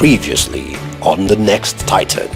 Previously on The Next Titan.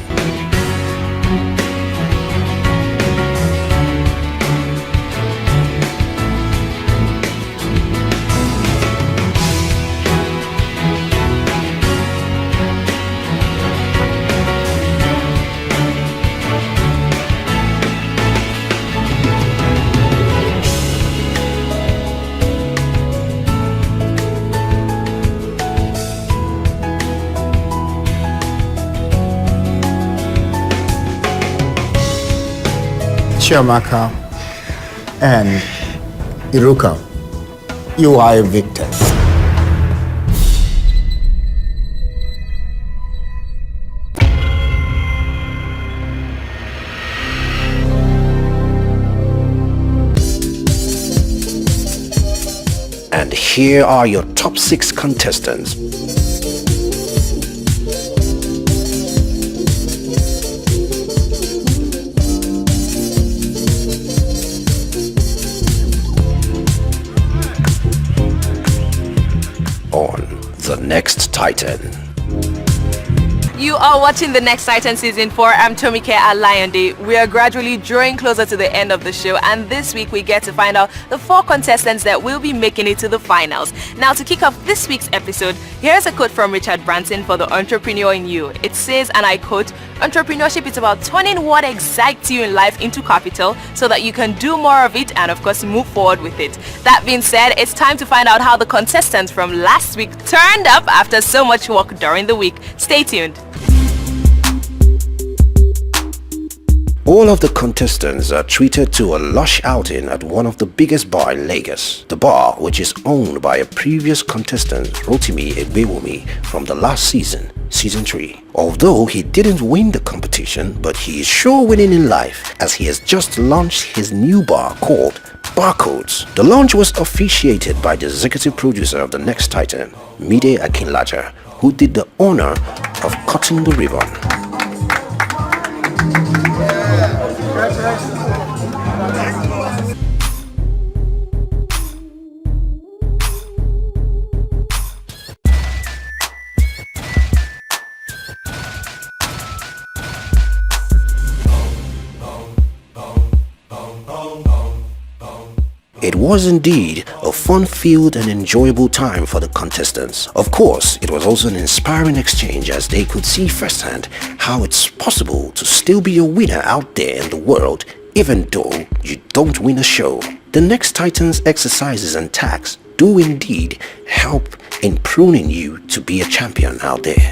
Chiamaka and Iruka, you are evicted. And here are your top 6 contestants. On The Next Titan. You are watching The Next Titan Season 4. I'm Tomike Alayande. We are gradually drawing closer to the end of the show, and this week we get to find out the 4 contestants that will be making it to the finals. Now, to kick off this week's episode, here's a quote from Richard Branson for The Entrepreneur in You. It says, and I quote, "Entrepreneurship is about turning what excites you in life into capital so that you can do more of it and of course move forward with it." That being said, it's time to find out how the contestants from last week turned up after so much work during the week. Stay tuned. All of the contestants are treated to a lush outing at one of the biggest bar in Lagos. The bar, which is owned by a previous contestant, Rotimi Egbewumi, from the last season, Season 3. Although he didn't win the competition, but he is sure winning in life as he has just launched his new bar called Barcodes. The launch was officiated by the executive producer of The Next Titan, Mide Akinlaja, who did the honor of cutting the ribbon. It was indeed a fun-filled and enjoyable time for the contestants. Of course, it was also an inspiring exchange as they could see firsthand how it's possible to still be a winner out there in the world even though you don't win a show. The Next Titan's exercises and tasks do indeed help in pruning you to be a champion out there.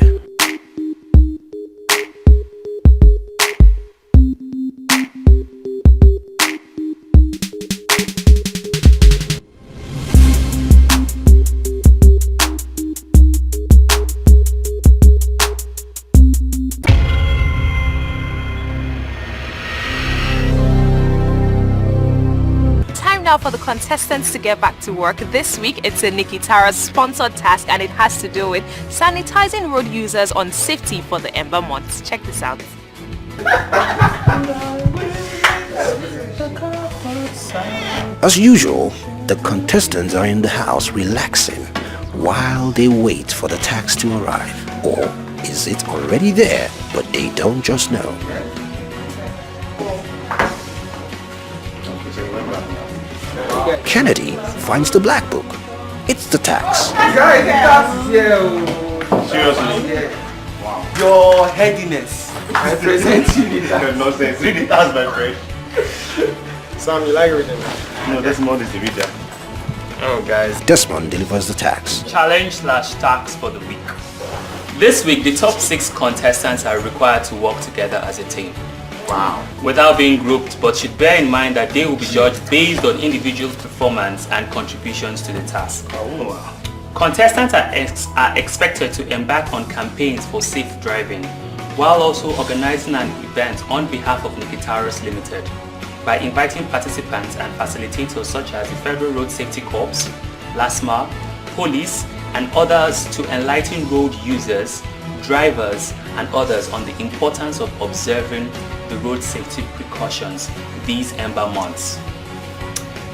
Now for the contestants to get back to work. This week it's a Nikki Tara's sponsored task, and it has to do with sanitizing road users on safety for the Ember months. Check this out. As usual, the contestants are in the house relaxing while they wait for the tax to arrive. Or is it already there, but they don't just know? Kennedy finds the black book. It's the tax. Guys, the tax is here. Seriously? Wow. Your headiness. I present you the tax. No sense. Read the tax, my friend. Sam, you like reading? No, Desmond is the reader. Oh, guys. Desmond delivers the tax. Challenge/tax for the week. This week, the top 6 contestants are required to work together as a team. Wow. Without being grouped, but should bear in mind that they will be judged based on individual performance and contributions to the task. Contestants are expected to embark on campaigns for safe driving, while also organizing an event on behalf of Nikitaros Limited by inviting participants and facilitators such as the Federal Road Safety Corps, LASMA, police, and others to enlighten road users, drivers, and others on the importance of observing the road safety precautions these Ember months.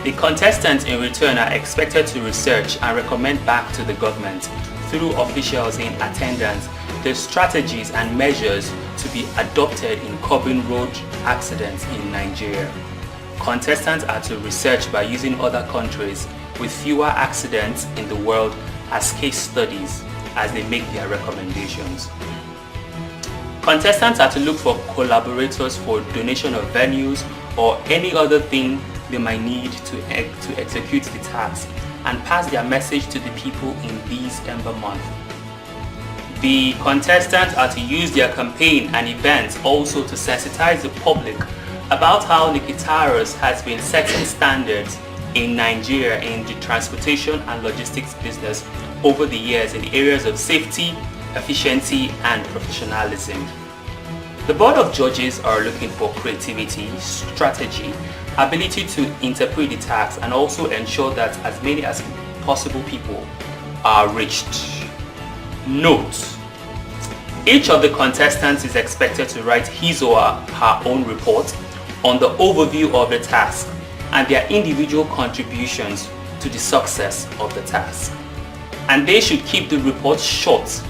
The contestants in return are expected to research and recommend back to the government through officials in attendance the strategies and measures to be adopted in curbing road accidents in Nigeria. Contestants are to research by using other countries with fewer accidents in the world as case studies as they make their recommendations. Contestants are to look for collaborators for donation of venues or any other thing they might need to execute the task and pass their message to the people in these Ember Month. The contestants are to use their campaign and events also to sensitize the public about how Nikitaros has been setting standards in Nigeria in the transportation and logistics business over the years in the areas of safety, efficiency and professionalism. The board of judges are looking for creativity, strategy, ability to interpret the task and also ensure that as many as possible people are reached. Note: each of the contestants is expected to write his or her own report on the overview of the task and their individual contributions to the success of the task. And they should keep the report short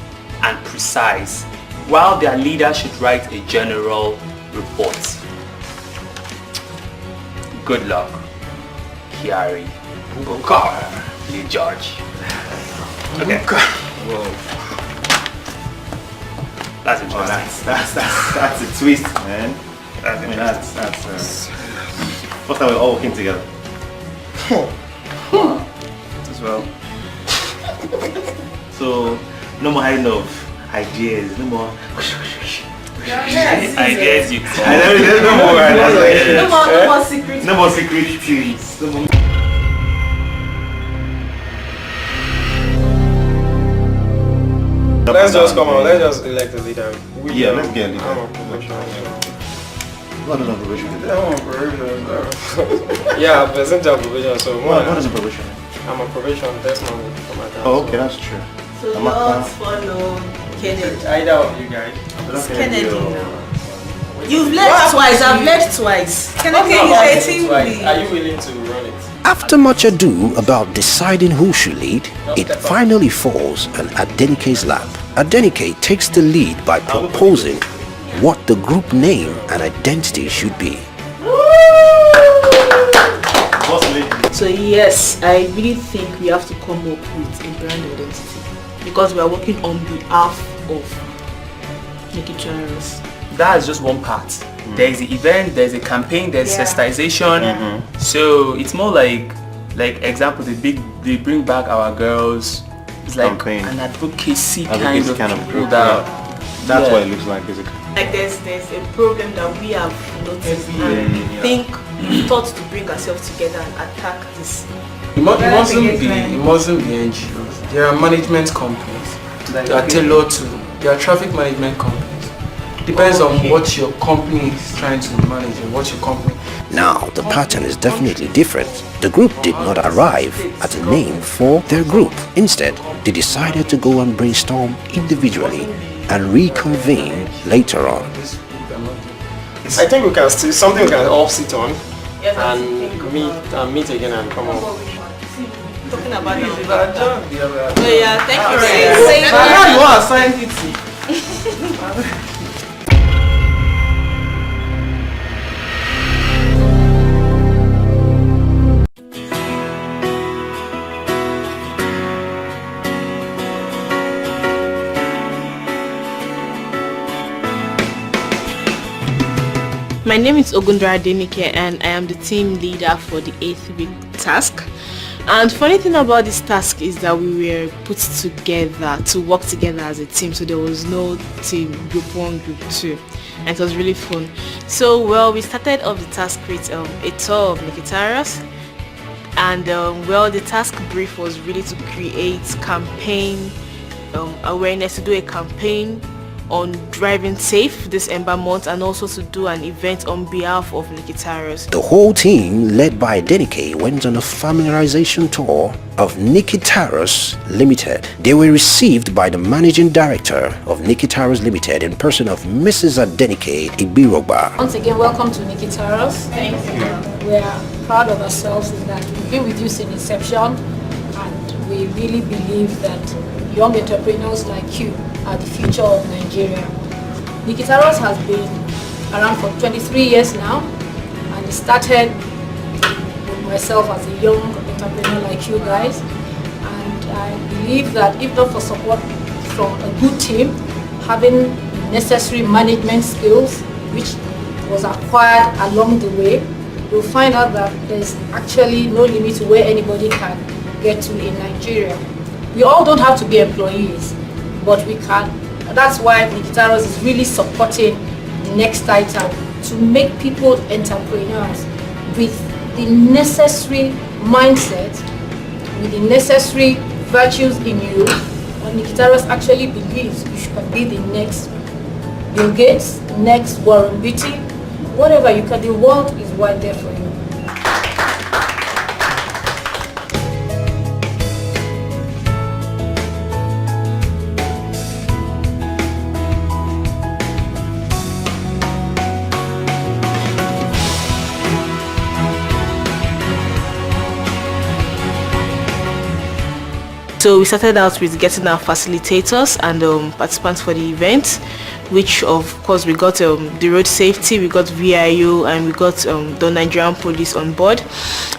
and precise, while their leader should write a general report. Good luck, Kiari Bukar, lead judge. Okay. Whoa. That's interesting. That's a twist, man. That's I mean, interesting. that's first time we're all working together. As well. So, no more hiding of ideas, no more. I guess you I know, there's no more. No more secret. No more secret things. No more. Let's just come on. Let's just elect a leader. Yeah, let's get a leader. I'm a professional. What is a probation? I'm a professional. Yeah, I present a probation. So What is a probation? I'm a probation test man for my dad. Oh, okay, that's true. So I'm a- yours follow Kennedy. Either of you guys. It's Kennedy now. You've led twice, I've led twice. Kennedy Okay, is a team lead. Are you willing to run it? After much ado about deciding who should lead, it finally falls on Adenike's lap. Adenike takes the lead by proposing what the group name and identity should be. Boss lady. So yes, I really think we have to come up with a brand identity because we are working on behalf of Nikki Charles. That's just one part. There's the event, there's a campaign, there's sensitization. So it's more like example, they bring back our girls. It's like Campaign. an advocacy Advocacy kind of group, that. That's Yeah. what it looks like, basically. Like there's a problem that we have noticed and think we thought to bring ourselves together and attack this. It mustn't be NGOs. There are management companies that are tailored to. There are traffic management companies. Depends on what your company is trying to manage and what your company. Now, the pattern is definitely different. The group did not arrive at a name for their group. Instead, they decided to go and brainstorm individually and reconvene later on. I think we can still something we can all sit on Yes, and meet again and come up. talking about the Yeah, Oh yeah, thank you. you want to assign it. My name is Ogundra Adenike and I am the team leader for the 8th week task. And funny thing about this task is that we were put together to work together as a team, so there was no team, group 1, group 2, and it was really fun. So well, we started off the task with a tour of Nikitaras, and the task brief was really to create campaign awareness, to do a campaign on driving safe this Ember month and also to do an event on behalf of Nikitaros. The whole team, led by Adenike, went on a familiarization tour of Nikitaros Limited. They were received by the managing director of Nikitaros Limited in person of Mrs. Adenike Ibiroba. Once again, welcome to Nikitaros. Thank you. We are proud of ourselves in that we've been with you since inception. and we really believe that young entrepreneurs like you are the future of Nigeria. Nikitaros has been around for 23 years now, and it started with myself as a young entrepreneur like you guys, and I believe that if not for support from a good team, having necessary management skills which was acquired along the way, you'll find out that there's actually no limit to where anybody can get to in Nigeria. We all don't have to be employees, but we can. That's why Nikitaros is really supporting the next title to make people entrepreneurs with the necessary mindset, with the necessary virtues in you. And Nikitaros actually believes you should be the next Bill Gates, next Warren Beatty, whatever you can. The world is wide there for you. So we started out with getting our facilitators and participants for the event, which of course we got the road safety, we got VIO, and we got the Nigerian police on board.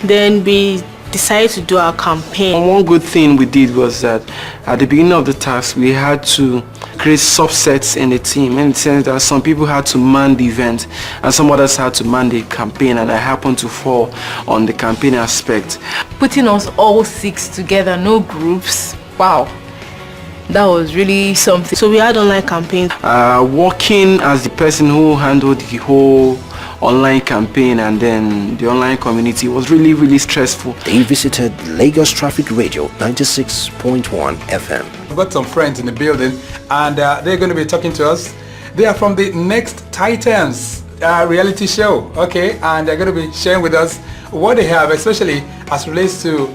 Then we decided to do our campaign. And one good thing we did was that at the beginning of the task, we had to create subsets in the team, in the sense that some people had to man the event and some others had to man the campaign, and I happened to fall on the campaign aspect. Putting us all 6 together, no groups, wow, that was really something. So we had online campaigns. Working as the person who handled the whole online campaign and then the online community was really stressful. They visited Lagos Traffic Radio 96.1 FM. We've got some friends in the building, and they're going to be talking to us. They are from the Next Titans reality show, okay, and they're going to be sharing with us what they have, especially as relates to,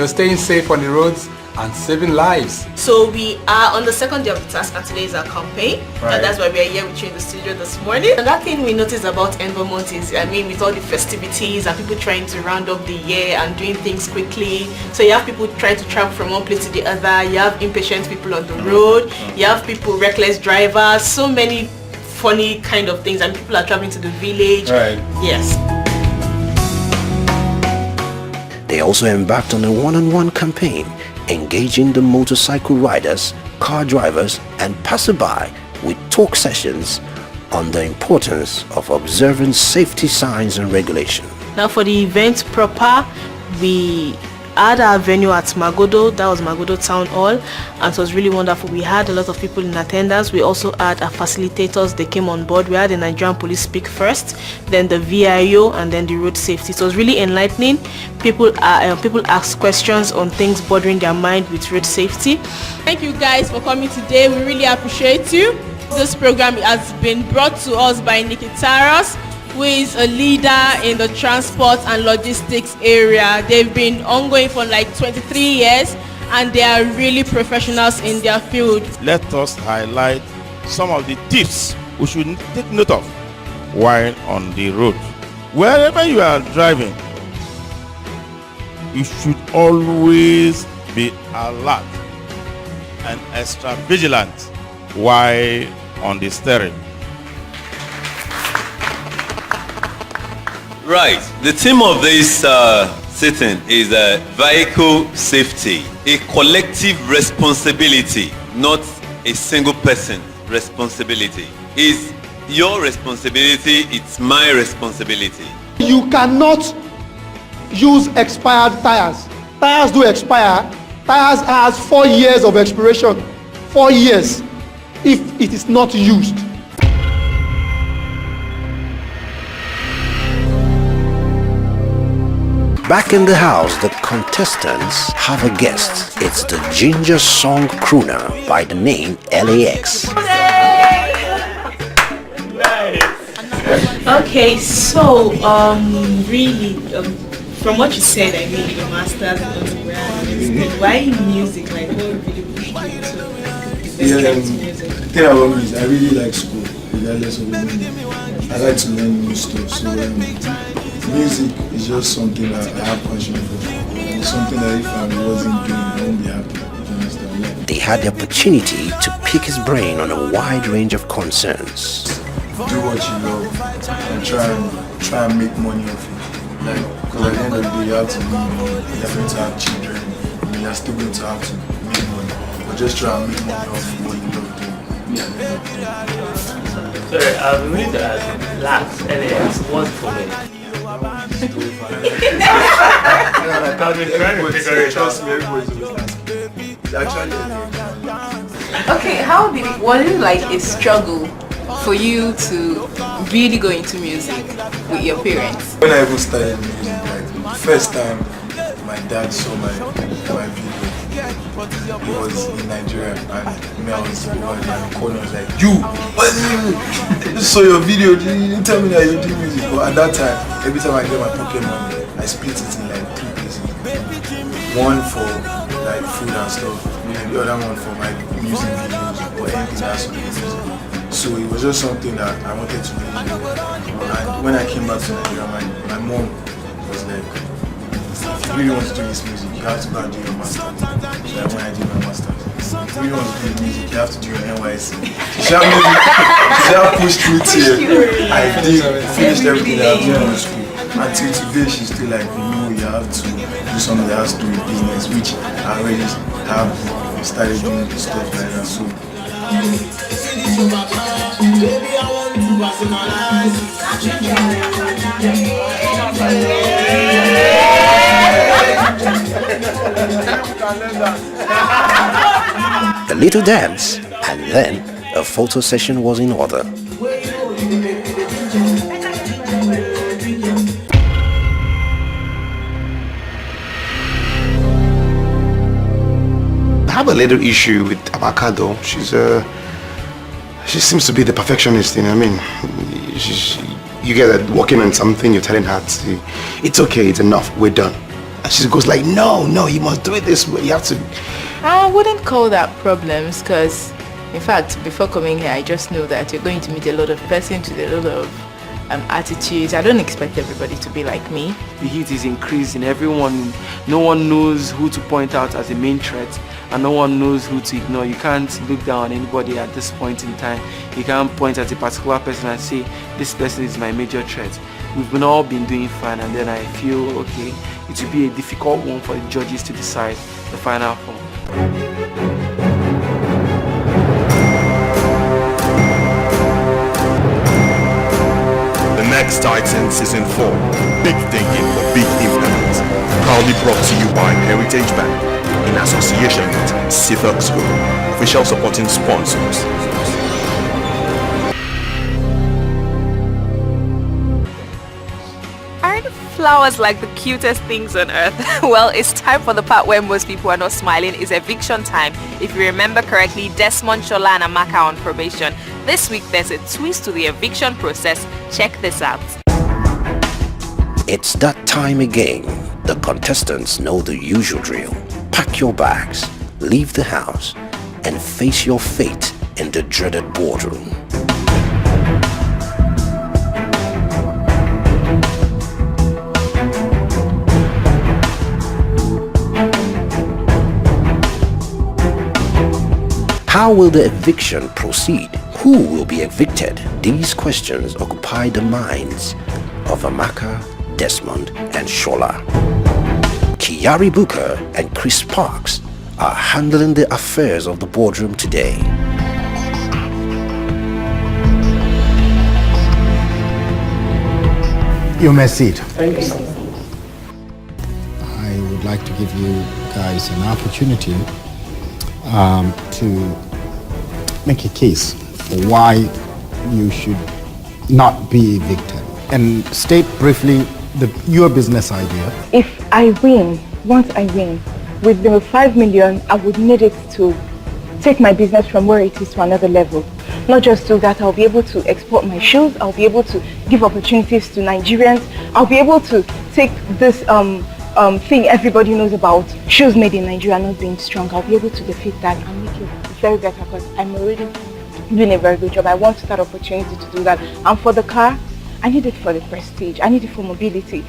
staying safe on the roads and saving lives. So we are on the second day of the task, and today is our campaign. Right. And that's why we are here with you in the studio this morning. Another thing we noticed about Envermont is, with all the festivities and people trying to round up the year and doing things quickly. So you have people trying to travel from one place to the other. You have impatient people on the road. You have people, reckless drivers. So many funny kind of things, and people are traveling to the village. Right. Yes. They also embarked on a one-on-one campaign, engaging the motorcycle riders, car drivers and passerby with talk sessions on the importance of observing safety signs and regulation. Now for the event proper, we had our venue at Magodo. That was Magodo Town Hall, and it was really wonderful. We had a lot of people in attendance. We also had our facilitators. They came on board. We had the Nigerian police speak first, then the VIO, and then the road safety. So it was really enlightening. People asked questions on things bothering their mind with road safety. Thank you guys for coming today. We really appreciate you. This program has been brought to us by Nikitaros, who is a leader in the transport and logistics area. They've been ongoing for like 23 years, and they are really professionals in their field. Let us highlight some of the tips we should take note of while on the road. Wherever you are driving, you should always be alert and extra vigilant while on the steering. Right, the theme of this sitting is vehicle safety, a collective responsibility, not a single person responsibility. It's your responsibility, it's my responsibility. You cannot use expired tires. Tires do expire. Tires has 4 years of expiration. 4 years if it is not used. Back in the house, the contestants have a guest. It's the ginger song crooner by the name LAX. Okay, so really, from what you said, your master's undergrad, why music? Like, what really pushed you to music? The thing about me is I really like school, regardless of the I like to learn new stuff. So music is just something that I have passion for. it's something that if I wasn't doing, I wouldn't be happy. You understand? Yeah. They had the opportunity to pick his brain on a wide range of concerns. Do what you love and try and make money of it. Like, because at the end of the day, you have to live, you're going to have children, and you're still going to have to make money. But just try and make money off what you love doing. Sorry, we need to ask last LAX, what's for me? Trust me, everybody's actually. Okay, was it like a struggle for you to really go into music with your parents? When I even started music, like first time my dad saw my video, he was in Nigeria and me, I was over there in the corner, was like, you saw your video, you didn't tell me that you do music. But at that time, every time I get my pocket money, I split it in like 3 pieces. One for like food and stuff, and the other one for my music videos or anything that's to do with music. So it was just something that I wanted to do. And when I came back to Nigeria, my mom was like, if you really want to do this music, you have to go and do your master's. So when I did my master's, if you really want to do music, you have to do your NYC. She had pushed me till I finished everything that I was doing in school. Until today, she's still like, no, you have to do something that has to do with business, which I already have started doing stuff like that. So A little dance, and then a photo session was in order. I have a little issue with Amaka though. She seems to be the perfectionist, you know what I mean? You get her working on something, you're telling her to, it's okay, it's enough, we're done. And she goes like, no, you must do it this way, you have to. I wouldn't call that problems, because in fact, before coming here, I just know that you're going to meet a lot of persons with a lot of attitudes. I don't expect everybody to be like me. The heat is increasing. No one knows who to point out as a main threat, and no one knows who to ignore. You can't look down on anybody at this point in time. You can't point at a particular person and say, this person is my major threat. We've all been doing fine, and then I feel, okay, it will be a difficult one for the judges to decide the final form. Next Titan Season 4, Big Thinking for Big Impact, proudly brought to you by Heritage Bank in association with Sifok School, official supporting sponsors. Aren't flowers like the cutest things on earth? Well, it's time for the part where most people are not smiling. It's eviction time. If you remember correctly, Desmond, Shola and Amaka are on probation. This week there's a twist to the eviction process. Check this out. It's that time again. The contestants know the usual drill. Pack your bags, leave the house, and face your fate in the dreaded boardroom. How will the eviction proceed? Who will be evicted? These questions occupy the minds of Amaka, Desmond, and Shola. Kiari Booker and Chris Parks are handling the affairs of the boardroom today. You may sit. Thank you. I would like to give you guys an opportunity to make a case for why you should not be evicted, and state briefly your business idea. If I win, once I win, with the 5 million, I would need it to take my business from where it is to another level. Not just so that I'll be able to export my shoes, I'll be able to give opportunities to Nigerians, I'll be able to take this thing everybody knows about, shoes made in Nigeria not being strong, I'll be able to defeat that and make it very better, because I'm already doing a very good job. I want that opportunity to do that. And for the car, I need it for the prestige, I need it for mobility.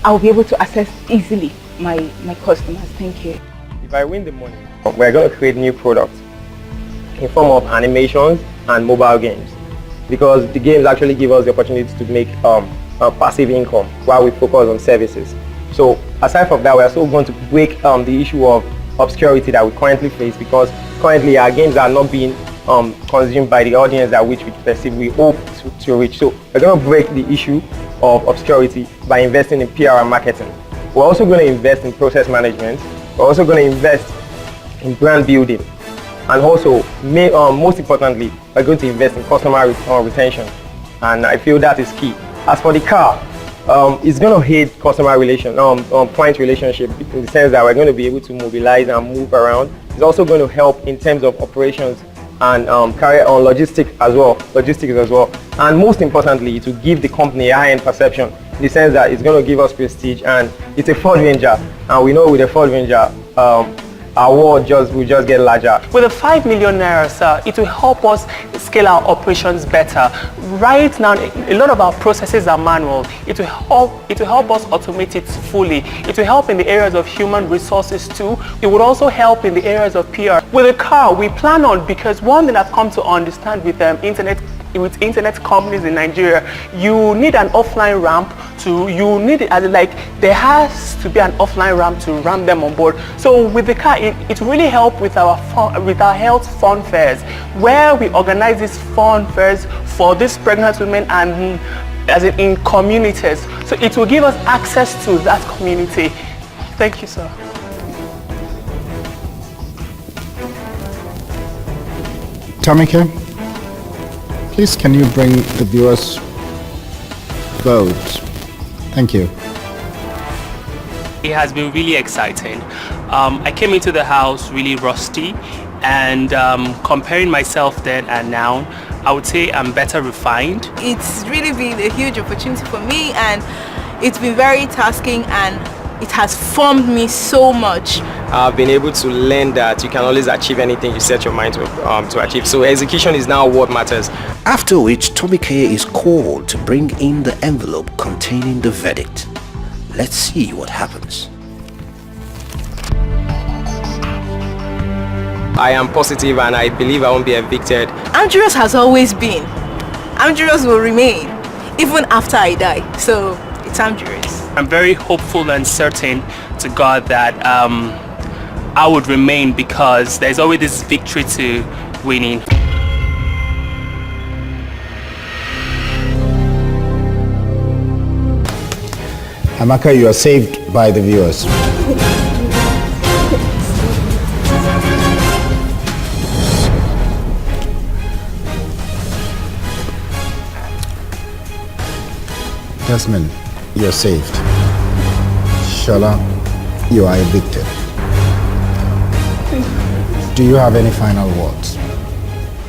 I'll be able to access easily my customers. Thank you. If I win the money, we're going to create new products in form of animations and mobile games, because the games actually give us the opportunity to make passive income while we focus on services. So aside from that, we're also going to break the issue of obscurity that we currently face, because currently our games are not being consumed by the audience that which we perceive we hope to reach. So we're going to break the issue of obscurity by investing in PR and marketing. We're also going to invest in process management. We're also going to invest in brand building. And also, most importantly, we're going to invest in customer retention. And I feel that is key. As for the car, it's going to aid customer client relationship, in the sense that we're going to be able to mobilize and move around. It's also going to help in terms of operations and carry on logistics as well. And most importantly, it will give the company a high-end perception, in the sense that it's going to give us prestige, and it's a Ford Ranger, and we know with a Ford Ranger, our world will just get larger. With the 5 million naira, sir, it will help us scale our operations better. Right now, a lot of our processes are manual. It will help us automate it fully. It will help in the areas of human resources too. It would also help in the areas of PR. With a car, we plan on, because one thing I've come to understand with internet companies in Nigeria, you need an offline ramp there has to be an offline ramp to ramp them on board. So with the car, it really helps with our health fun fairs, where we organize these fun fairs for these pregnant women and in communities. So it will give us access to that community. Thank you, sir. Tamika, please can you bring the viewers' vote? Thank you. It has been really exciting. I came into the house really rusty, and comparing myself then and now, I would say I'm better refined. It's really been a huge opportunity for me, and it's been very tasking, and it has formed me so much. I've been able to learn that you can always achieve anything you set your mind to achieve. So execution is now what matters. After which, Tomike is called to bring in the envelope containing the verdict. Let's see what happens. I am positive, and I believe I won't be evicted. Andrews has always been. Andrews will remain, even after I die. So it's Andrews. I'm very hopeful and certain to God that I would remain, because there's always this victory to winning. Amaka, you are saved by the viewers. Jasmine, you are saved. Shola, you are evicted. Do you have any final words?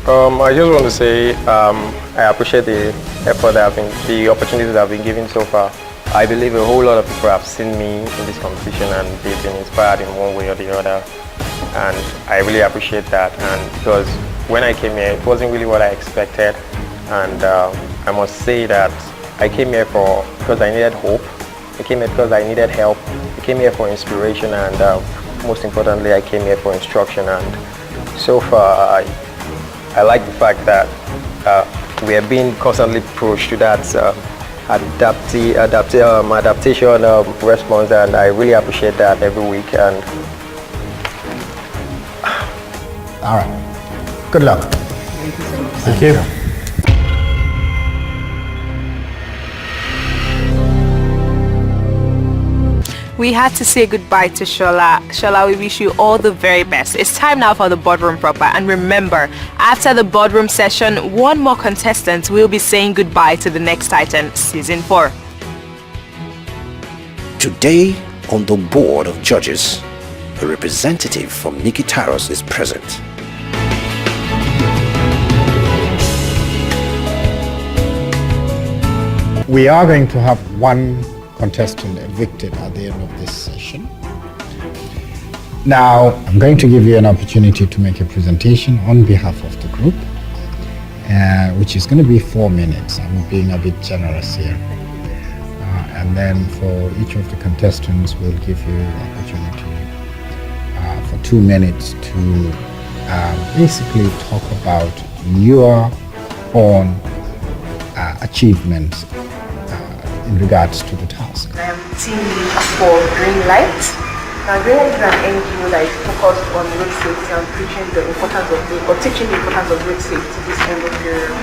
I just want to say I appreciate the effort the opportunities that I've been given so far. I believe a whole lot of people have seen me in this competition, and they've been inspired in one way or the other. And I really appreciate that. And because when I came here, it wasn't really what I expected. And I must say that I came here because I needed hope. I came here because I needed help. I came here for inspiration, and most importantly, I came here for instruction. And so far, I like the fact that we are being constantly pushed to that adaptation response, and I really appreciate that every week. And all right, good luck. Thank you. We had to say goodbye to Shola. Shola, we wish you all the very best. It's time now for the boardroom proper. And remember, after the boardroom session, one more contestant will be saying goodbye to the next Titan Season 4. Today, on the board of judges, a representative from Nikki Taros is present. We are going to have one contestant evicted at the end of this session. Now, I'm going to give you an opportunity to make a presentation on behalf of the group, which is going to be 4 minutes. I'm being a bit generous here. and then for each of the contestants, we'll give you the opportunity for 2 minutes to basically talk about your own achievements in regards to the task. I am team lead for Greenlight. Now, Greenlight is an NGO that is focused on road safety and teaching the importance of road safety this end of period.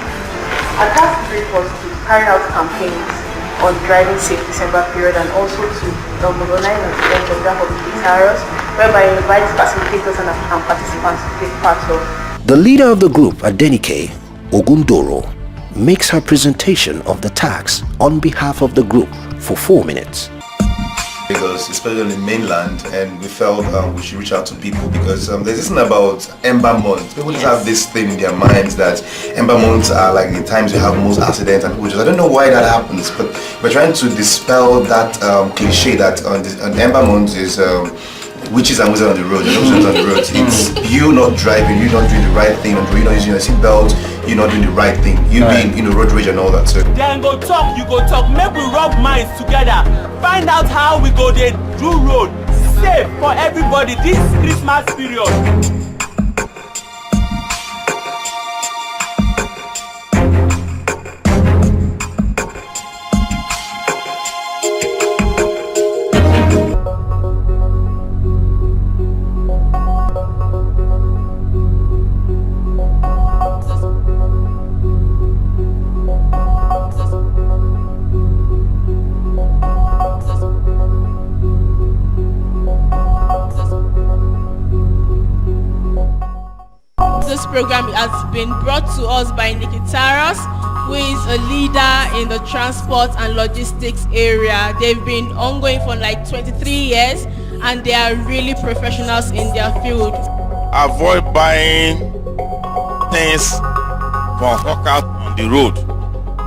Our task brief was to carry out campaigns on driving safe December period and also to mobilize and present a graph of guitars, whereby it invites facilitators and participants to take part of. The leader of the group, Adenike Ogundoro, makes her presentation of the tax on behalf of the group for 4 minutes. Because especially on the mainland, and we felt we should reach out to people because there's this thing about Ember Month. People just have this thing in their minds that Ember Months are like the times you have most accidents, and people just, I don't know why that happens, but we're trying to dispel that cliche that on Ember Month is witches and wizards on the road, on the road. It's you not driving, you not doing the right thing, you're not using your seatbelt, you're not doing the right thing, you being road rage and all that. So then go talk, you go talk, make we rub minds together, find out how we go there, do road safe for everybody this Christmas period. This program has been brought to us by Nikitaros, who is a leader in the transport and logistics area. They've been ongoing for like 23 years and they are really professionals in their field. Avoid buying things from hawkers on the road.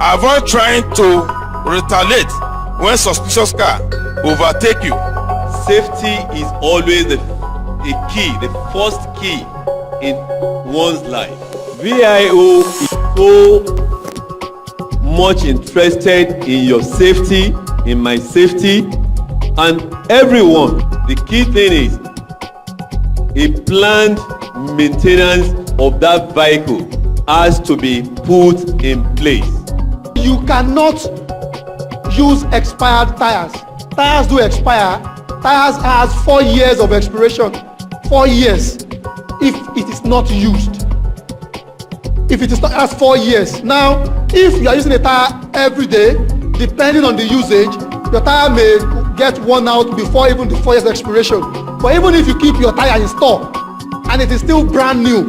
Avoid trying to retaliate when suspicious car overtake you. Safety is always the key, the first key in one's life. VIO is so much interested in your safety, in my safety, and everyone. The key thing is a planned maintenance of that vehicle has to be put in place. You cannot use expired tires. Tires do expire. Tires has 4 years of expiration. 4 years. If it is not used. If it is not as 4 years. Now, if you are using a tire every day, depending on the usage, your tire may get worn out before even the 4 years expiration. But even if you keep your tire in store and it is still brand new,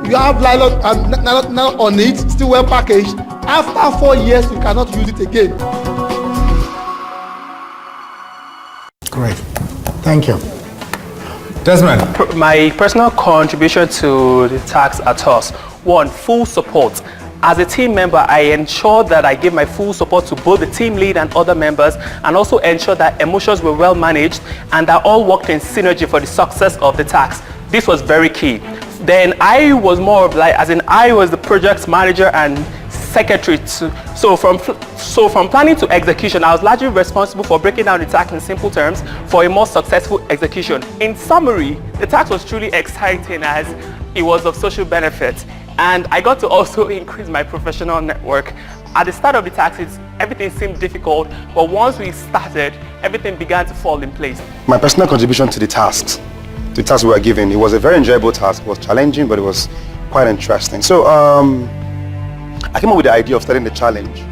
you have nylon on it, still well packaged, after 4 years you cannot use it again. Great. Thank you. Desmond. My personal contribution to the tax at us. 1, full support. As a team member, I ensure that I give my full support to both the team lead and other members, and also ensure that emotions were well managed and that all worked in synergy for the success of the tax. This was very key. Then I was more of like, I was the project manager and secretary so from planning to execution, I was largely responsible for breaking down the tax in simple terms for a more successful execution. In summary, the tax was truly exciting as it was of social benefit, and I got to also increase my professional network. At the start of the taxes, everything seemed difficult, but once we started, everything began to fall in place. My personal contribution to the tasks we were given, it was a very enjoyable task. It was challenging, but it was quite interesting. So I came up with the idea of starting the challenge,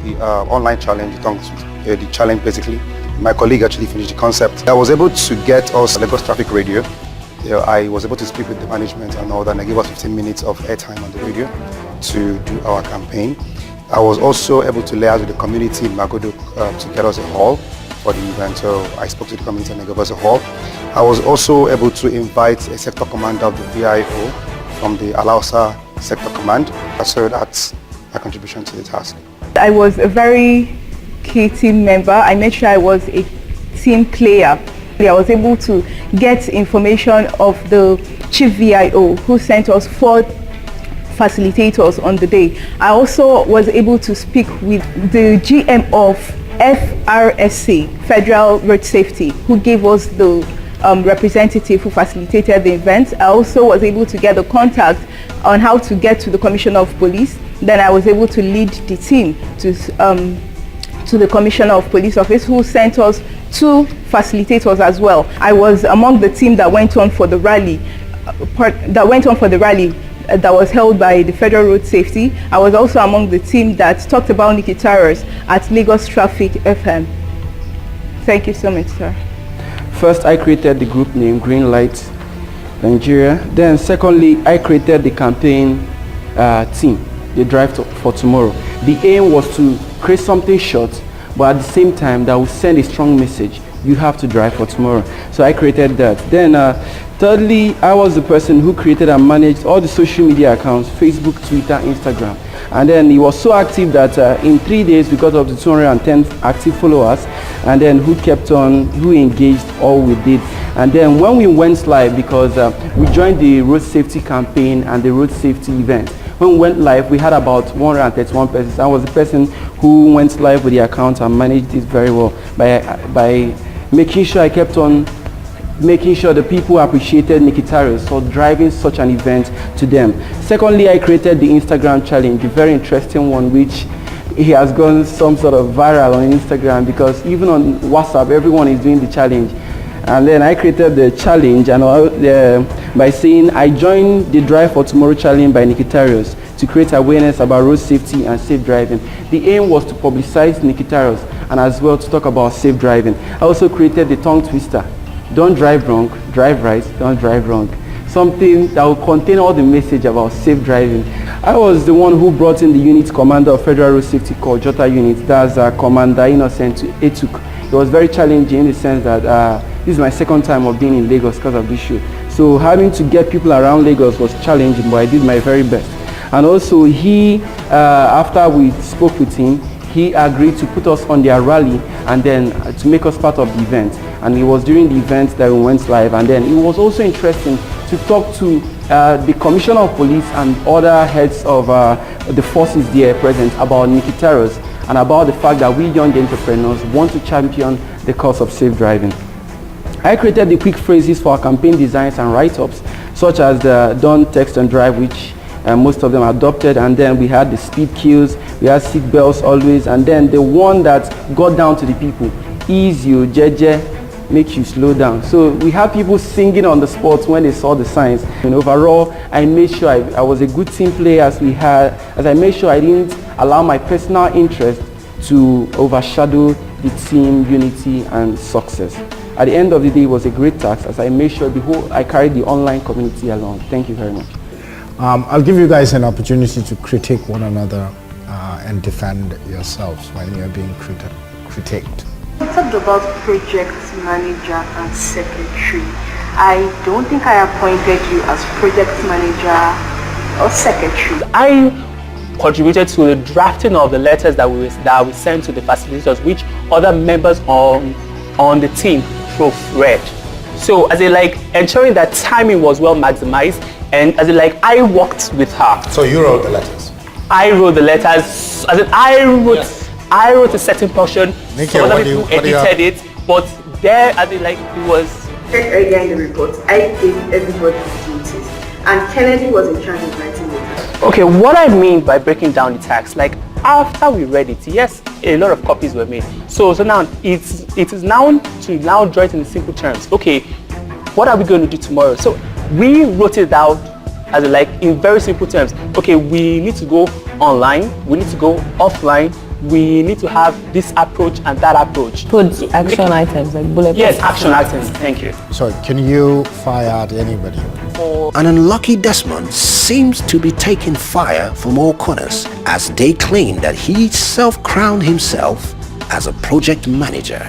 the online challenge, the challenge basically. My colleague actually finished the concept. I was able to get us Lagos Traffic Radio. I was able to speak with the management and all that, and they gave us 15 minutes of airtime on the radio to do our campaign. I was also able to liaise with the community in Magodo to get us a hall for the event. So I spoke to the community and they gave us a hall. I was also able to invite a sector commander of the VIO from the Alausa sector command. So that's my contribution to the task. I was a very key team member. I made sure I was a team player. I was able to get information of the chief VIO who sent us 4 facilitators on the day. I also was able to speak with the GM of FRSC, Federal Road Safety, who gave us the representative who facilitated the event. I also was able to get the contact on how to get to the Commissioner of Police. Then I was able to lead the team to the Commissioner of Police Office, who sent us 2 facilitators as well. I was among the team that went on for the rally, that was held by the Federal Road Safety. I was also among the team that talked about Nikki Taros at Lagos Traffic FM. Thank you so much, sir. First, I created the group name Green Light Nigeria. Then secondly, I created the campaign team, the Drive for Tomorrow. The aim was to create something short, but at the same time that will send a strong message. You have to drive for tomorrow. So I created that. Then thirdly, I was the person who created and managed all the social media accounts, Facebook, Twitter, Instagram. And then he was so active that in 3 days we got up to 210 active followers, and then who engaged all we did. And then when we went live, because we joined the road safety campaign and the road safety event, when we went live, we had about 131 persons. I was the person who went live with the account and managed it very well by making sure I kept on making sure the people appreciated Nikki Taros for driving such an event to them. Secondly, I created the Instagram challenge, a very interesting one, which he has gone some sort of viral on Instagram, because even on WhatsApp, everyone is doing the challenge. And then I created the challenge and by saying I joined the Drive for Tomorrow challenge by Nikki Taros to create awareness about road safety and safe driving. The aim was to publicize Nikki Taros and as well to talk about safe driving. I also created the tongue twister. Don't drive wrong, drive right, don't drive wrong. Something that will contain all the message about safe driving. I was the one who brought in the unit commander of Federal Road Safety Corps, Jota unit. That's Commander Innocent Etuk. It was very challenging in the sense that this is my second time of being in Lagos because of this show. So having to get people around Lagos was challenging, but I did my very best. And also he, after we spoke with him, he agreed to put us on their rally and then to make us part of the event. And it was during the event that we went live. And then it was also interesting to talk to the Commissioner of Police and other heads of the forces there present about Nikki Taros and about the fact that we young entrepreneurs want to champion the cause of safe driving. I created the quick phrases for our campaign designs and write-ups, such as the don't text and drive, which most of them adopted, and then we had the speed kills, we had seat belts always, and then the one that got down to the people, ease you, jeje, make you slow down. So we had people singing on the spot when they saw the signs. And overall, I made sure I was a good team player as I made sure I didn't allow my personal interest to overshadow the team unity and success. At the end of the day, it was a great task as I made sure I carried the online community along. Thank you very much. I'll give you guys an opportunity to critique one another and defend yourselves when you're being critiqued. We talked about project manager and secretary. I don't think I appointed you as project manager or secretary. I contributed to the drafting of the letters that we sent to the facilitators, which other members on the team proofread. So as ensuring that timing was well maximized, and as I worked with her. So you wrote the letters? I wrote the letters. I wrote a certain portion. Some other people edited it, but there it was. Check earlier in the report, I gave everybody duties, and Kennedy was in charge of writing it. Okay, what I mean by breaking down the tax, after we read it, yes, a lot of copies were made. So now it is now to draw it in simple terms. Okay, what are we going to do tomorrow? So we wrote it out as in very simple terms. Okay, we need to go online, we need to go offline, we need to have this approach and that approach. Put action items like bullet points. Yes, action items. Thank you. So can you fire at anybody? An unlucky Desmond seems to be taking fire from all corners as they claim that he self-crowned himself as a project manager.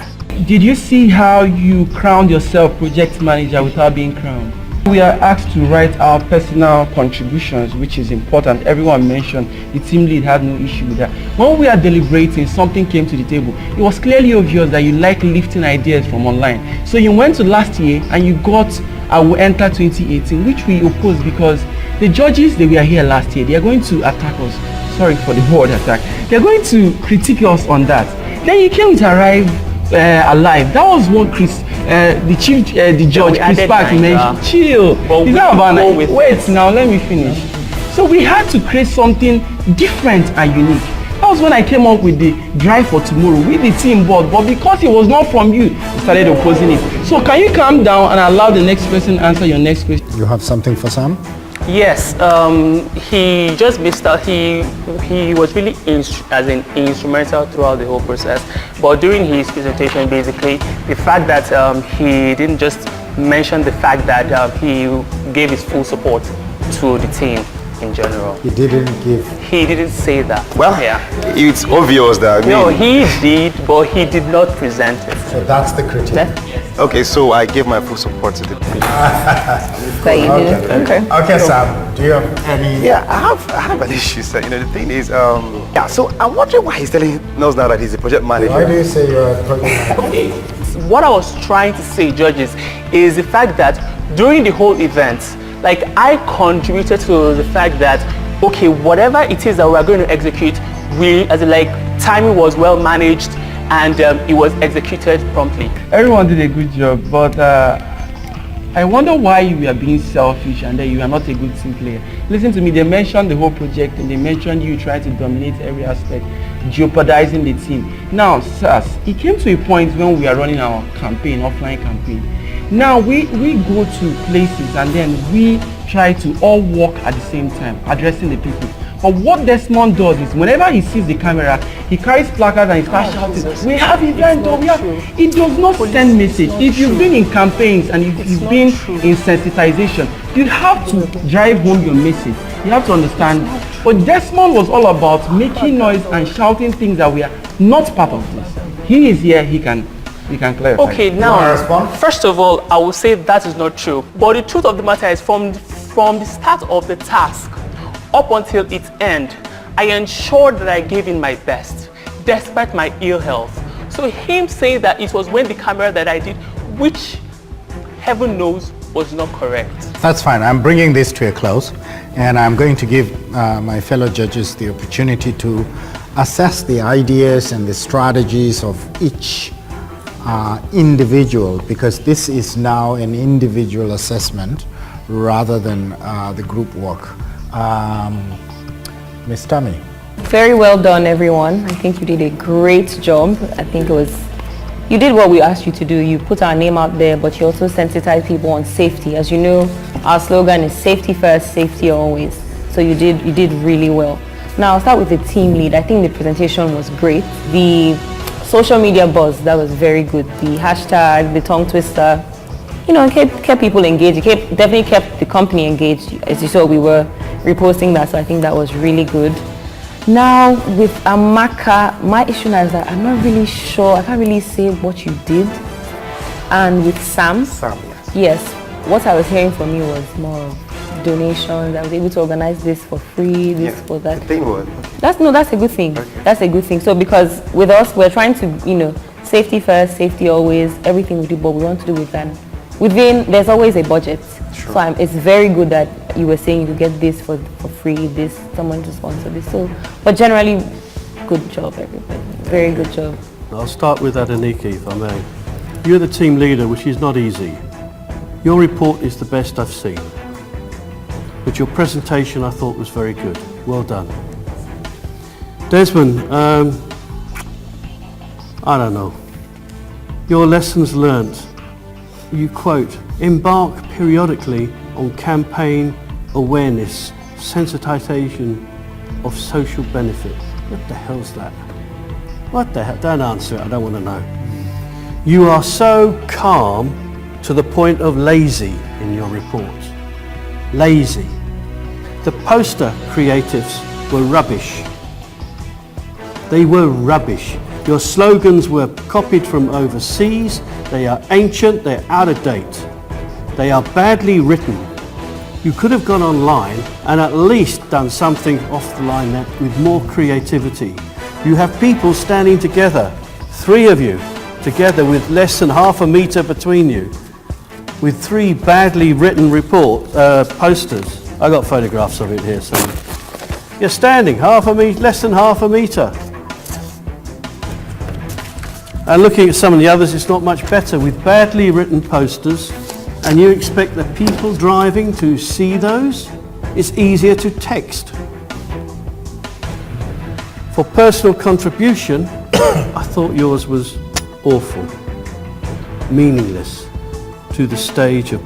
Did you see how you crowned yourself project manager without being crowned? We are asked to write our personal contributions, which is important. Everyone mentioned the team lead had no issue with that. When we are deliberating, something came to the table. It was clearly obvious that you like lifting ideas from online. So you went to last year and you got I will enter 2018, which we opposed because the judges, they were here last year. They are going to attack us. Sorry for the word attack. They are going to critique us on that. Then you came to arrive alive. That was what the judge, Chris Park mentioned. Chill. It's not about wait now, let me finish. So we had to create something different and unique. That was when I came up with the drive for tomorrow with the team board, but because it was not from you, we started opposing it. So can you calm down and allow the next person answer your next question? You have something for Sam? Yes, he just missed out. He was really instrumental throughout the whole process. But during his presentation, basically, the fact that he didn't just mention the fact that he gave his full support to the team in general. He didn't give. He didn't say that. Well, yeah. It's obvious that. No, he did, but he did not present it. So that's the critique. Okay, so I gave my full support to the team. Okay, Sam, do you have any? Yeah, I have an issue, sir. You know, the thing is, yeah, so I'm wondering why he's telling us now that he's a project manager. Why do you say you're a project manager? What I was trying to say, judges, is the fact that during the whole event, like, I contributed to the fact that, okay, whatever it is that we're going to execute, timing was well managed and it was executed promptly. Everyone did a good job, but I wonder why you are being selfish and that you are not a good team player. Listen to me, they mentioned the whole project and they mentioned you try to dominate every aspect, jeopardizing the team. Now, sirs, it came to a point when we are running our campaign, offline campaign. Now we go to places and then we try to all work at the same time, addressing the people. But what Desmond does is whenever he sees the camera, he carries placards and he starts shouting, we have event, it does not send message. If you've been in campaigns and if you've been in sensitization, you have to drive home your message. You have to understand. But Desmond was all about making noise and shouting things that we are not part of this. He is here, he can clarify. Okay, now, first of all, I will say that is not true. But the truth of the matter is from the start of the task up until its end, I ensured that I gave in my best, despite my ill health. So him saying that it was when the camera that I did, which heaven knows was not correct. That's fine. I'm bringing this to a close, and I'm going to give my fellow judges the opportunity to assess the ideas and the strategies of each individual, because this is now an individual assessment rather than the group work. Ms. Tammy. Very well done, everyone. I think you did a great job. I think you did what we asked you to do. You put our name out there, but you also sensitized people on safety. As you know, our slogan is safety first, safety always. So you did really well. Now I'll start with the team lead. I think the presentation was great. The social media buzz, that was very good. The hashtag, the tongue twister, kept people engaged. It definitely kept the company engaged. As you saw, we were reposting that, so I think that was really good. Now with Amaka, my issue now is that I'm not really sure. I can't really say what you did. And with Sam, yes, what I was hearing from you was more of donations. I was able to organize this for free, for that. The thing was, that's a good thing. Okay. That's a good thing. So because with us, we're trying to, safety first, safety always, everything we do, but we want to do with that. Within, there's always a budget. Sure. So it's very good that you were saying you could get this for free, someone to sponsor this. So, but generally, good job, everybody. Very good job. I'll start with Adenike, if I may. You're the team leader, which is not easy. Your report is the best I've seen. But your presentation, I thought, was very good. Well done. Desmond, I don't know. Your lessons learnt. You quote, embark periodically on campaign awareness, sensitization of social benefit. What the hell's that? What the hell? Don't answer it, I don't want to know. You are so calm to the point of lazy in your report. Lazy. The poster creatives were rubbish. They were rubbish. Your slogans were copied from overseas. They are ancient, they're out of date. They are badly written. You could have gone online and at least done something off the line with more creativity. You have people standing together, 3 of you, together with less than half a meter between you, with 3 badly written posters. I got photographs of it here, so you're standing less than half a meter. And looking at some of the others, it's not much better with badly written posters, and you expect the people driving to see those? It's easier to text. For personal contribution, I thought yours was awful, meaningless, to the stage of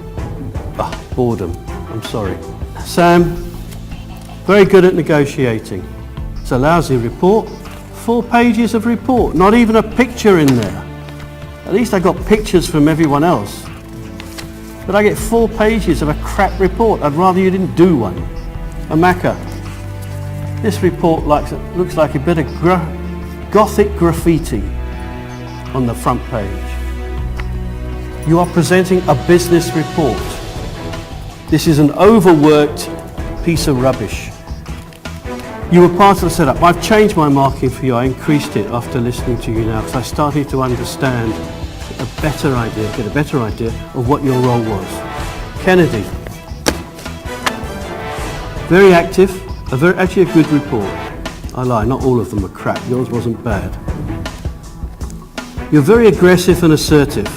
boredom. I'm sorry. Sam, very good at negotiating. It's a lousy report. 4 pages of report, not even a picture in there. At least I got pictures from everyone else. But I get 4 pages of a crap report. I'd rather you didn't do one. Amaka, this report looks like a bit of gothic graffiti on the front page. You are presenting a business report. This is an overworked piece of rubbish. You were part of the setup. I've changed my marking for you. I increased it after listening to you now because I started to understand get a better idea of what your role was. Kennedy, very active, actually a good report. I lie, not all of them are crap. Yours wasn't bad. You're very aggressive and assertive,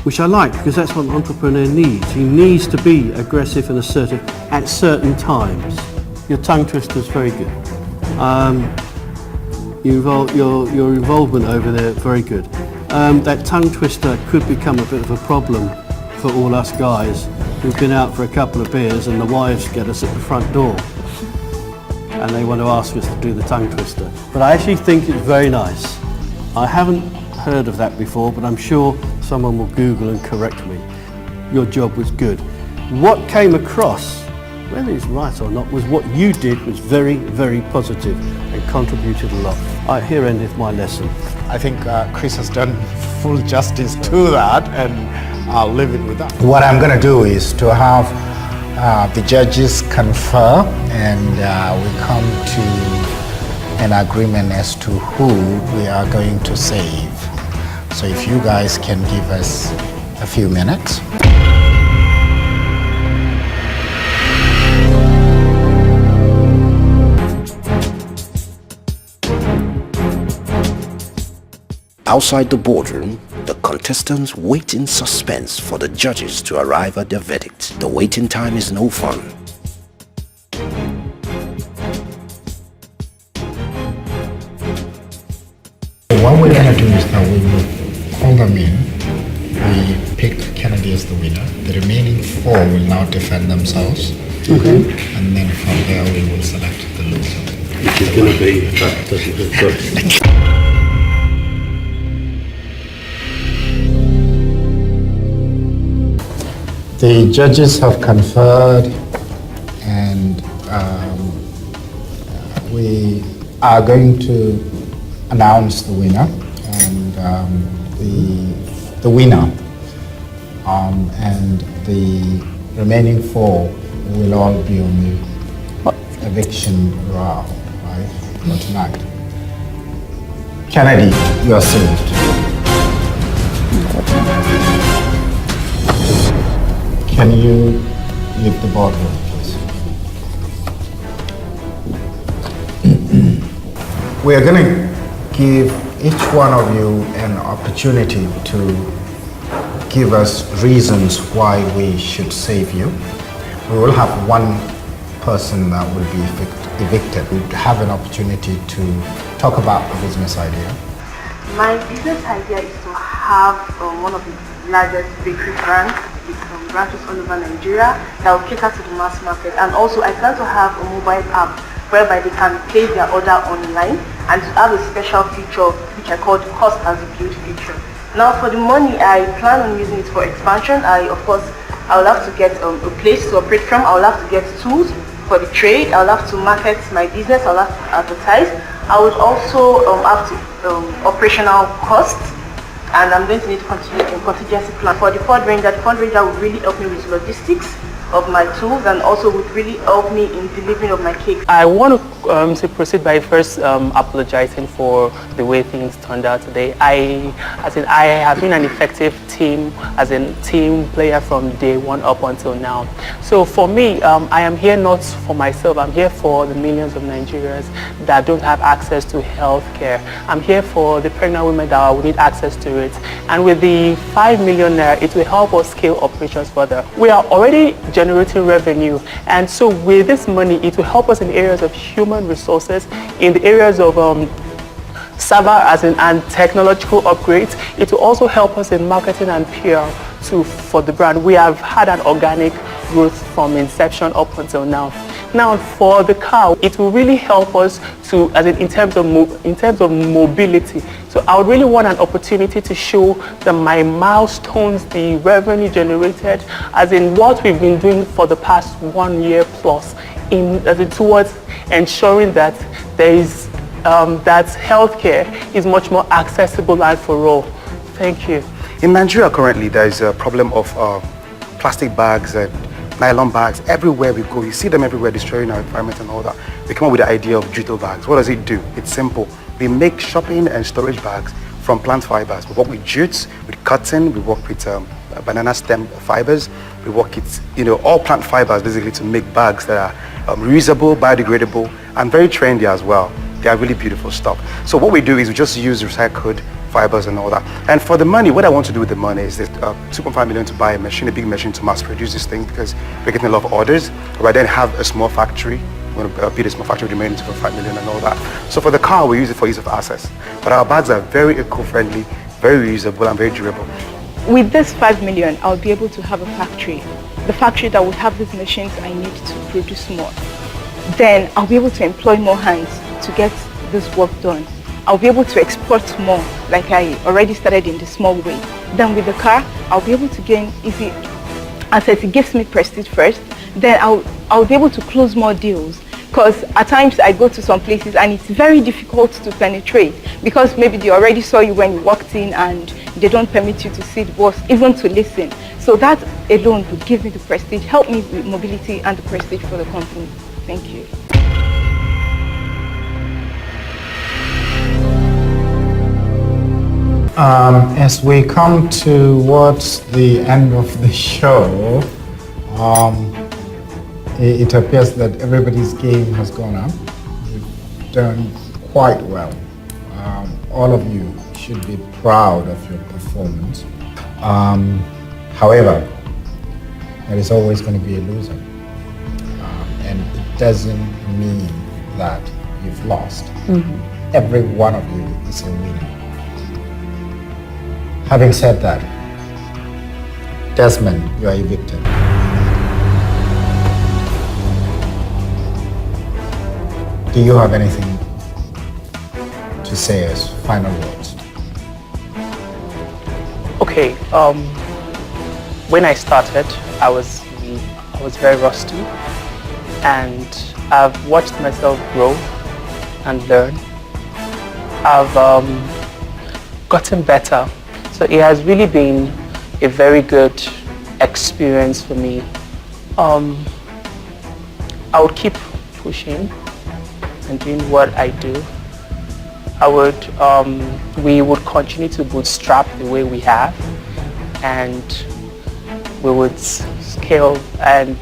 which I like because that's what an entrepreneur needs. He needs to be aggressive and assertive at certain times. Your tongue twister is very good. Your involvement over there, very good. That tongue twister could become a bit of a problem for all us guys who've been out for a couple of beers and the wives get us at the front door and they want to ask us to do the tongue twister. But I actually think it's very nice. I haven't heard of that before, but I'm sure someone will Google and correct me. Your job was good. What came across, whether it's right or not, was what you did was very, very positive and contributed a lot. Here endeth my lesson. I think Chris has done full justice to that, and I'll leave it with that. What I'm going to do is to have the judges confer, and we come to an agreement as to who we are going to save. So if you guys can give us a few minutes. Outside the boardroom, the contestants wait in suspense for the judges to arrive at their verdict. The waiting time is no fun. What we're going to do is that we will call them in. We pick Kennedy as the winner. The remaining 4 will now defend themselves. Okay. And then from there we will select the loser. Which is going to be that doesn't go. The judges have conferred, and we are going to announce the winner, and the winner, and the remaining 4 will all be on the eviction round, right, for tonight. Kennedy, you are saved. Can you leave the boardroom, please? We are going to give each one of you an opportunity to give us reasons why we should save you. We will have one person that will be evicted. We have an opportunity to talk about the business idea. My business idea is to have one of the largest bakery brands with branches all over Nigeria that will cater to the mass market. And also I plan to have a mobile app whereby they can place their order online, and to have a special feature which I call the cost as a build feature. Now for the money, I plan on using it for expansion. I will have to get a place to operate from. I will have to get tools for the trade. I will have to market my business. I will have to advertise. I would also have to operational costs, and I'm going to need to continue in contingency plan. For the fundraiser would really help me with logistics of my tools, and also would really help me in delivering of my cake. I want to to proceed by first apologizing for the way things turned out today. I have been an effective team player from day one up until now. So for me, I am here not for myself. I'm here for the millions of Nigerians that don't have access to health care. I'm here for the pregnant women that will need access to it. And with the 5 million naira, it will help us scale operations further. We are already generating revenue, and so with this money, it will help us in areas of human resources, in the areas of server and technological upgrades. It will also help us in marketing and PR for the brand. We have had an organic growth from inception up until now. Now, for the car, it will really help us to, in terms of mobility. So I would really want an opportunity to show my milestones, the revenue generated, as in what we've been doing for the past 1 year plus, towards ensuring that there is that healthcare is much more accessible and for all. Thank you. In Nigeria currently, there is a problem of plastic bags and nylon bags. Everywhere we go, you see them everywhere, destroying our environment and all that. We come up with the idea of jute bags. What does it do? It's simple. We make shopping and storage bags from plant fibers. We work with jutes, with cotton, we work with banana stem fibers. We work with, all plant fibers basically to make bags that are reusable, biodegradable, and very trendy as well. They are really beautiful stuff. So what we do is we just use recycled fibers and all that. And for the money, what I want to do with the money is that 2.5 million to buy a machine, a big machine to mass produce this thing, because we're getting a lot of orders. But then have a small factory. We're going to build a small factory remaining 2.5 million and all that. So for the car, we use it for ease of access. But our bags are very eco-friendly, very reusable, and very durable. With this 5 million, I'll be able to have a factory. The factory that would have these machines I need to produce more. Then I'll be able to employ more hands to get this work done. I'll be able to export more, like I already started in the small way. Then with the car, I'll be able to gain easy assets. It gives me prestige first. Then I'll be able to close more deals. Because at times I go to some places and it's very difficult to penetrate, because maybe they already saw you when you walked in and they don't permit you to see the boss, even to listen. So that alone would give me the prestige, help me with mobility and the prestige for the company. Thank you. As we come towards the end of the show, it appears that everybody's game has gone up. You've done quite well. All of you should be proud of your performance. However, there is always going to be a loser. And it doesn't mean that you've lost. Every one of you is a winner. Having said that, Desmond, you are evicted. Do you have anything to say as final words? Okay, when I started, I was very rusty, and I've watched myself grow and learn. I've gotten better. So it has really been a very good experience for me. I would keep pushing and doing what I do. We would continue to bootstrap the way we have, and we would scale, and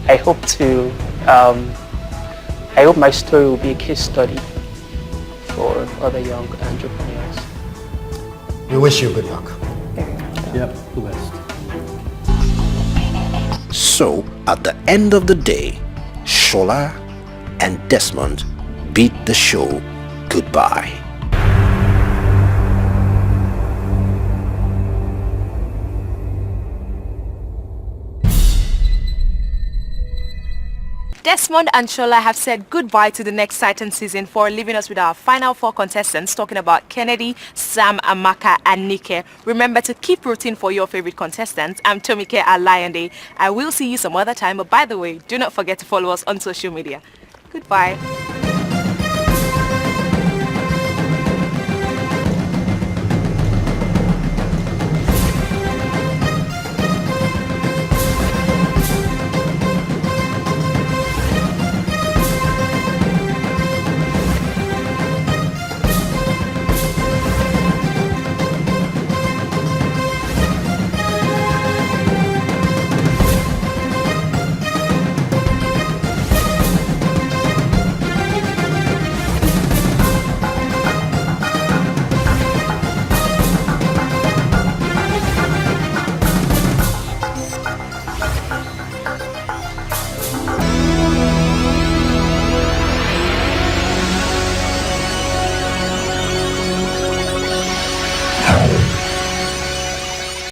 I hope my story will be a case study for other young entrepreneurs. We wish you good luck. Yep, the best. So, at the end of the day, Shola and Desmond bid the show goodbye. Desmond and Shola have said goodbye to the next Titan Season 4, leaving us with our final 4 contestants talking about Kennedy, Sam, Amaka, and Nike. Remember to keep rooting for your favorite contestants. I'm Tomike Alayande. I will see you some other time, but by the way, do not forget to follow us on social media. Goodbye.